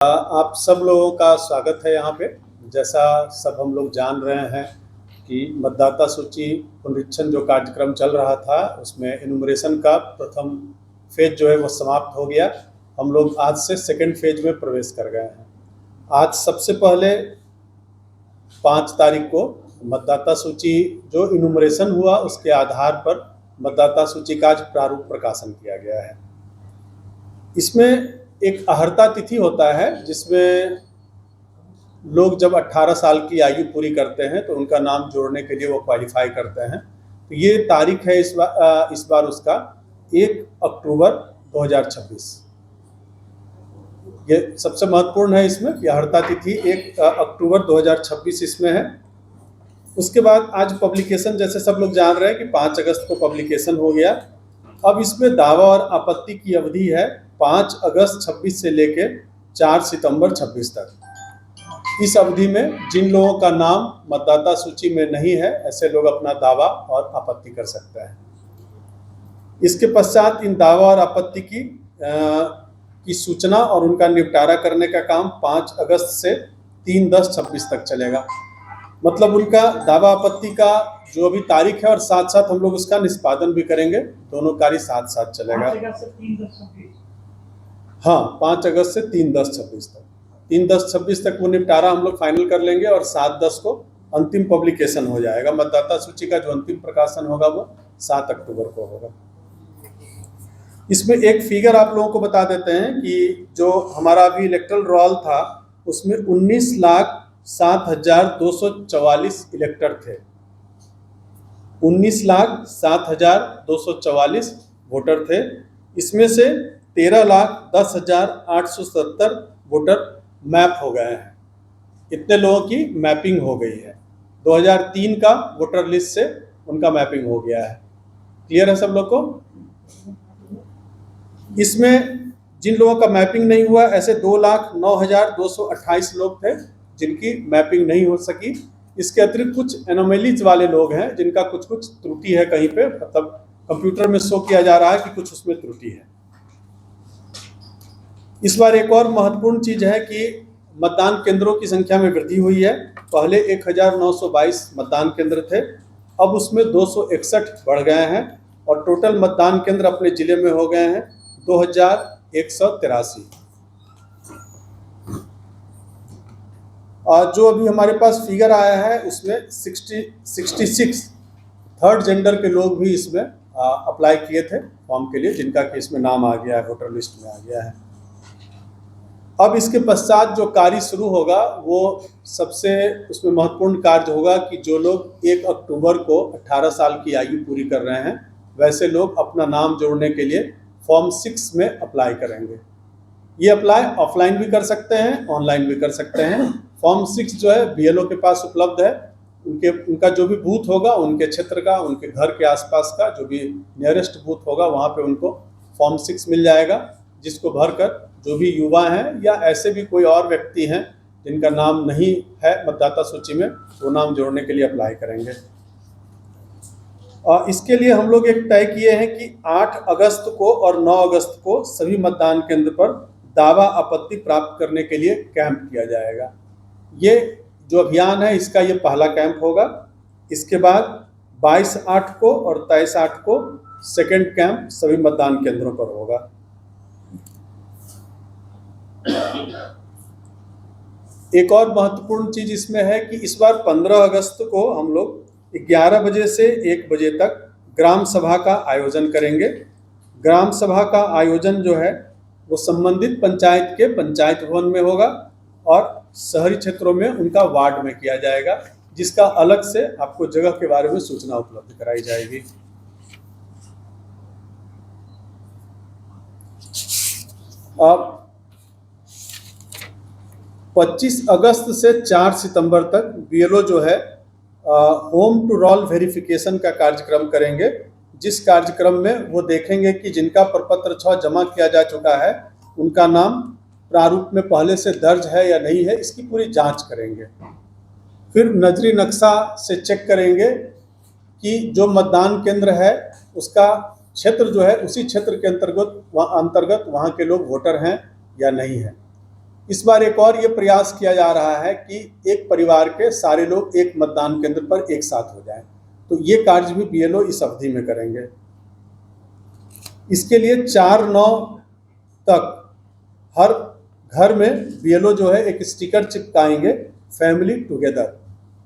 आप सब लोगों का स्वागत है यहाँ पे। जैसा सब हम लोग जान रहे हैं कि मतदाता सूची पुनरीक्षण जो कार्यक्रम चल रहा था उसमें इनुमरेशन का प्रथम फेज जो है वो समाप्त हो गया। हम लोग आज से सेकंड फेज में प्रवेश कर गए हैं। आज सबसे पहले 5 तारीख को मतदाता सूची जो इनुमरेशन हुआ उसके आधार पर मतदाता सूची का आज प्रारूप प्रकाशन किया गया है। इसमें एक अहर्ता तिथि होता है जिसमें लोग जब 18 साल की आयु पूरी करते हैं तो उनका नाम जोड़ने के लिए वो क्वालिफाई करते हैं। तो ये तारीख है इस बार उसका 1 अक्टूबर 2026। ये सबसे महत्वपूर्ण है इसमें कि अहर्ता तिथि 1 अक्टूबर 2026 इसमें है। उसके बाद आज पब्लिकेशन, जैसे सब लोग जान रहे हैं कि 5 अगस्त को पब्लिकेशन हो गया। अब इसमें दावा और आपत्ति की अवधि है 5 अगस्त 26 से लेके 4 सितंबर 26 तक। इस अवधि में जिन लोगों का नाम मतदाता सूची में नहीं है ऐसे लोग अपना दावा और आपत्ति कर सकते हैं। इसके पश्चात इन दावा और आपत्ति की सूचना और उनका निपटारा करने का काम 5 अगस्त से 3/10/26 तक चलेगा। मतलब उनका दावा आपत्ति का जो अभी तारीख है और साथ साथ हम लोग उसका निष्पादन भी करेंगे, दोनों कार्य साथ साथ चलेगा। 5 अगस्त से 3/10/26 तक 3/10/26 तक वो निपटारा हम लोग फाइनल कर लेंगे और 7/10 को अंतिम पब्लिकेशन हो जाएगा। मतदाता सूची का जो अंतिम प्रकाशन होगा वो 7 अक्टूबर को होगा। इसमें एक फिगर आप लोगों को बता देते हैं कि जो हमारा अभी इलेक्टोरल रोल था उसमें 19,07,244 इलेक्टर थे। 19,07,244 वोटर थे। इसमें से 13,10,870 वोटर मैप हो गए हैं। इतने लोगों की मैपिंग हो गई है। 2003 का वोटर लिस्ट से उनका मैपिंग हो गया है। क्लियर है सब लोग को? इसमें जिन लोगों का मैपिंग नहीं हुआ ऐसे 2,09,228 लोग थे जिनकी मैपिंग नहीं हो सकी। इसके अतिरिक्त कुछ एनोमेलीज वाले लोग हैं जिनका कुछ त्रुटि है कहीं पे, मतलब कंप्यूटर में शो किया जा रहा है कि कुछ उसमें त्रुटि है। इस बार एक और महत्वपूर्ण चीज है कि मतदान केंद्रों की संख्या में वृद्धि हुई है। पहले 1922 मतदान केंद्र थे, अब उसमें 261 बढ़ गए हैं और टोटल मतदान केंद्र अपने जिले में हो गए हैं 2183। और जो अभी हमारे पास फिगर आया है उसमें 66 थर्ड जेंडर के लोग भी इसमें अप्लाई किए थे फॉर्म के लिए, जिनका कि इसमें नाम आ गया है, वोटर लिस्ट में आ गया है। अब इसके पश्चात जो कार्य शुरू होगा वो सबसे उसमें महत्वपूर्ण कार्य होगा कि जो लोग 1 अक्टूबर को 18 साल की आयु पूरी कर रहे हैं वैसे लोग अपना नाम जोड़ने के लिए फॉर्म 6 में अप्लाई करेंगे। ये अप्लाई ऑफलाइन भी कर सकते हैं, ऑनलाइन भी कर सकते हैं। फॉर्म 6 जो है BLO के पास उपलब्ध है। उनका जो भी बूथ होगा उनके क्षेत्र का, उनके घर के आसपास का जो भी नियरेस्ट बूथ होगा वहाँ पे उनको फॉर्म 6 मिल जाएगा, जिसको भरकर जो भी युवा हैं या ऐसे भी कोई और व्यक्ति हैं जिनका नाम नहीं है मतदाता सूची में वो नाम जोड़ने के लिए अप्लाई करेंगे। और इसके लिए हम लोग एक तय किए हैं कि 8 अगस्त को और 9 अगस्त को सभी मतदान केंद्र पर दावा आपत्ति प्राप्त करने के लिए कैंप किया जाएगा। ये जो अभियान है इसका ये पहला कैंप होगा। इसके बाद 22/8 को और 23/8 को सेकंड कैंप सभी मतदान केंद्रों पर होगा। एक और महत्वपूर्ण चीज इसमें है कि इस बार 15 अगस्त को हम लोग 11 बजे से 1 बजे तक ग्राम सभा का आयोजन करेंगे। ग्राम सभा का आयोजन जो है वो संबंधित पंचायत के पंचायत भवन में होगा और शहरी क्षेत्रों में उनका वार्ड में किया जाएगा, जिसका अलग से आपको जगह के बारे में सूचना उपलब्ध कराई जाएगी। अब 25 अगस्त से 4 सितंबर तक BLO जो है होम टू रोल वेरिफिकेशन का कार्यक्रम करेंगे, जिस कार्यक्रम में वो देखेंगे कि जिनका प्रपत्र 6 जमा किया जा चुका है उनका नाम प्रारूप में पहले से दर्ज है या नहीं है, इसकी पूरी जांच करेंगे। फिर नजरी नक्शा से चेक करेंगे कि जो मतदान केंद्र है उसका क्षेत्र जो है उसी क्षेत्र के अंतर्गत वहाँ के लोग वोटर हैं या नहीं है। इस बार एक और ये प्रयास किया जा रहा है कि एक परिवार के सारे लोग एक मतदान केंद्र पर एक साथ हो जाएं, तो ये कार्य भी बीएलओ इस अवधि में करेंगे। इसके लिए 4/9 तक हर घर में बीएलओ जो है एक स्टिकर चिपकाएंगे, फैमिली टुगेदर,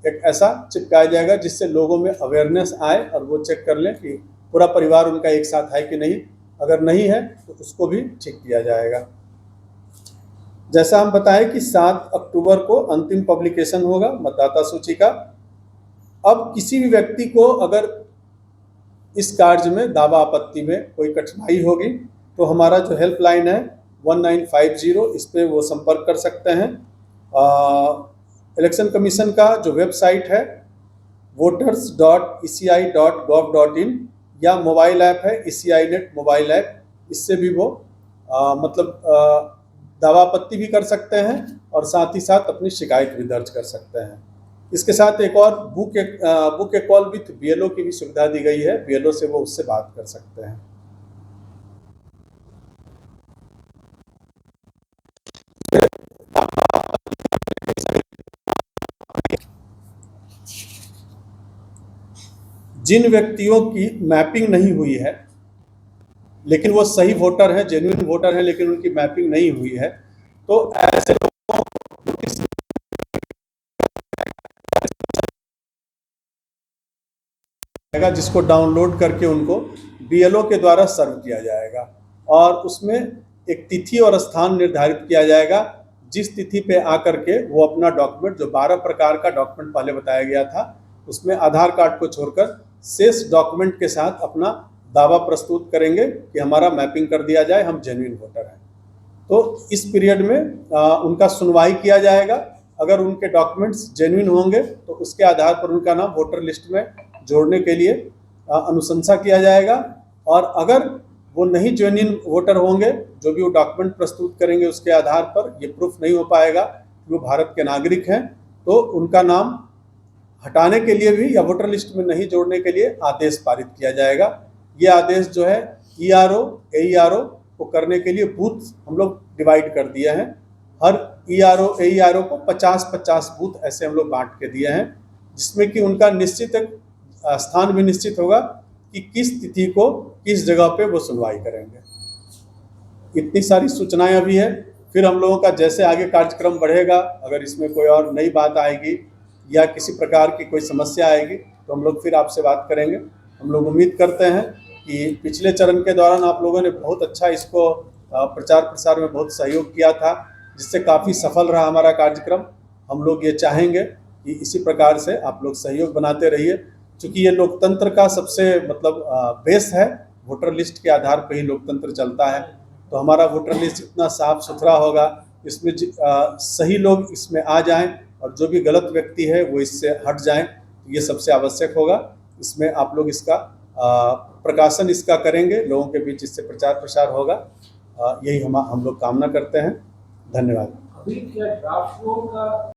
एक ऐसा चिपकाया जाएगा जिससे लोगों में अवेयरनेस आए और वो चेक कर लें कि पूरा परिवार उनका एक साथ है कि नहीं। अगर नहीं है तो उसको भी ठीक किया जाएगा। जैसा हम बताएं कि 7 अक्टूबर को अंतिम पब्लिकेशन होगा मतदाता सूची का। अब किसी भी व्यक्ति को अगर इस कार्य में दावा आपत्ति में कोई कठिनाई होगी तो हमारा जो हेल्पलाइन है 1950, इस पर वो संपर्क कर सकते हैं। इलेक्शन कमीशन का जो वेबसाइट है voters.eci.gov.in या मोबाइल ऐप है ECI नेट मोबाइल ऐप, इससे भी वो दावा आपत्ति भी कर सकते हैं और साथ ही साथ अपनी शिकायत भी दर्ज कर सकते हैं। इसके साथ एक और book A call with BLO की भी सुविधा दी गई है, बीएलओ से वो उससे बात कर सकते हैं। जिन व्यक्तियों की मैपिंग नहीं हुई है लेकिन वो सही वोटर है, जेन्युइन वोटर है, लेकिन उनकी मैपिंग नहीं हुई है, तो ऐसे लोगों को जिसको डाउनलोड करके उनको बीएलओ के द्वारा सर्व किया जाएगा और उसमें एक तिथि और स्थान निर्धारित किया जाएगा जिस तिथि पे आकर के वो अपना डॉक्यूमेंट, जो 12 प्रकार का डॉक्यूमेंट पहले बताया गया था, उसमें आधार कार्ड को छोड़कर शेष डॉक्यूमेंट के साथ अपना दावा प्रस्तुत करेंगे कि हमारा मैपिंग कर दिया जाए, हम जेन्युइन वोटर हैं। तो इस पीरियड में उनका सुनवाई किया जाएगा। अगर उनके डॉक्यूमेंट्स जेन्युइन होंगे तो उसके आधार पर उनका नाम वोटर लिस्ट में जोड़ने के लिए अनुशंसा किया जाएगा, और अगर वो नहीं जेन्युइन वोटर होंगे, जो भी वो डॉक्यूमेंट प्रस्तुत करेंगे उसके आधार पर ये प्रूफ नहीं हो पाएगा कि वो भारत के नागरिक हैं, तो उनका नाम हटाने के लिए भी या वोटर लिस्ट में नहीं जोड़ने के लिए आदेश पारित किया जाएगा। ये आदेश जो है ERO AERO को करने के लिए बूथ हम लोग डिवाइड कर दिए हैं। हर ERO AERO को 50-50 बूथ ऐसे हम लोग बांट के दिए हैं, जिसमें कि उनका निश्चित स्थान भी निश्चित होगा कि किस तिथि को किस जगह पे वो सुनवाई करेंगे। इतनी सारी सूचनाएं अभी है। फिर हम लोगों का जैसे आगे कार्यक्रम बढ़ेगा, अगर इसमें कोई और नई बात आएगी या किसी प्रकार की कोई समस्या आएगी तो हम लोग फिर आपसे बात करेंगे। हम लोग उम्मीद करते हैं कि पिछले चरण के दौरान आप लोगों ने बहुत अच्छा इसको प्रचार प्रसार में बहुत सहयोग किया था, जिससे काफ़ी सफल रहा हमारा कार्यक्रम। हम लोग ये चाहेंगे कि इसी प्रकार से आप लोग सहयोग बनाते रहिए, क्योंकि ये लोकतंत्र का सबसे बेस है। वोटर लिस्ट के आधार पर ही लोकतंत्र चलता है। तो हमारा वोटर लिस्ट इतना साफ सुथरा होगा, इसमें सही लोग इसमें आ जाएं और जो भी गलत व्यक्ति है वो इससे हट जाएं, तो ये सबसे आवश्यक होगा। इसमें आप लोग इसका प्रकाशन इसका करेंगे, लोगों के बीच इससे प्रचार प्रसार होगा, यही हम लोग कामना करते हैं। धन्यवाद। अभी क्या ड्राफ्ट का